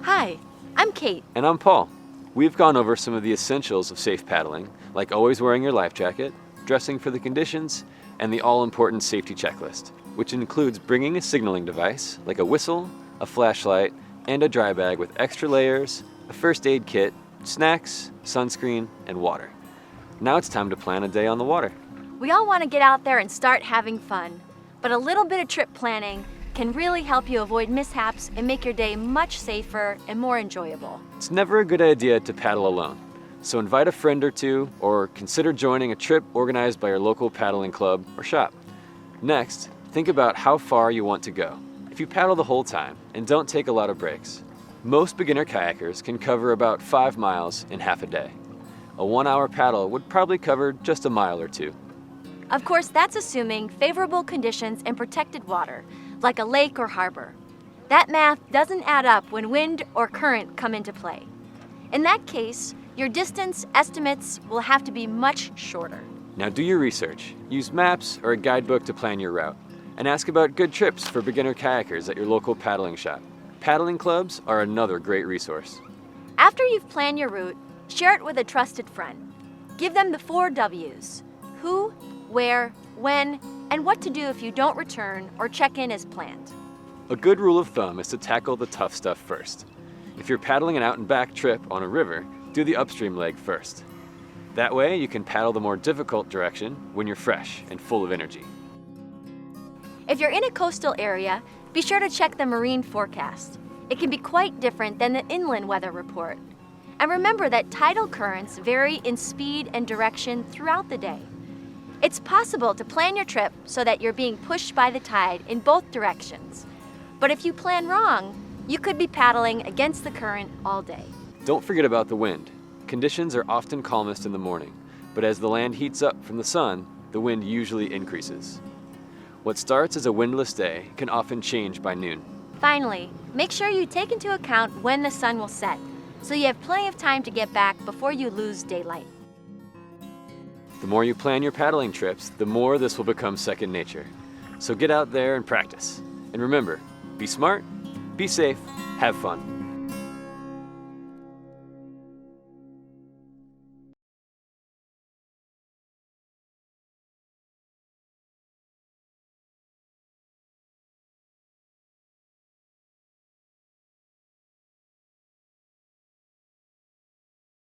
Hi, I'm Kate. And I'm Paul. We've gone over some of the essentials of safe paddling, like always wearing your life jacket, dressing for the conditions, and the all-important safety checklist, which includes bringing a signaling device, like a whistle, a flashlight, and a dry bag with extra layers, a first aid kit, snacks, sunscreen, and water. Now it's time to plan a day on the water. We all want to get out there and start having fun, but a little bit of trip planning can really help you avoid mishaps and make your day much safer and more enjoyable. It's never a good idea to paddle alone, so invite a friend or two, or consider joining a trip organized by your local paddling club or shop. Next, think about how far you want to go. If you paddle the whole time and don't take a lot of breaks, most beginner kayakers can cover about 5 miles in half a day. A 1-hour paddle would probably cover just a mile or two. Of course, that's assuming favorable conditions and protected water, like a lake or harbor. That math doesn't add up when wind or current come into play. In that case, your distance estimates will have to be much shorter. Now do your research. Use maps or a guidebook to plan your route, and ask about good trips for beginner kayakers at your local paddling shop. Paddling clubs are another great resource. After you've planned your route, share it with a trusted friend. Give them the 4 W's: who, where, when, and what to do if you don't return or check in as planned. A good rule of thumb is to tackle the tough stuff first. If you're paddling an out and back trip on a river, do the upstream leg first. That way you can paddle the more difficult direction when you're fresh and full of energy. If you're in a coastal area, be sure to check the marine forecast. It can be quite different than the inland weather report. And remember that tidal currents vary in speed and direction throughout the day. It's possible to plan your trip so that you're being pushed by the tide in both directions. But if you plan wrong, you could be paddling against the current all day. Don't forget about the wind. Conditions are often calmest in the morning, but as the land heats up from the sun, the wind usually increases. What starts as a windless day can often change by noon. Finally, make sure you take into account when the sun will set, so you have plenty of time to get back before you lose daylight. The more you plan your paddling trips, the more this will become second nature. So get out there and practice. And remember, be smart, be safe, have fun.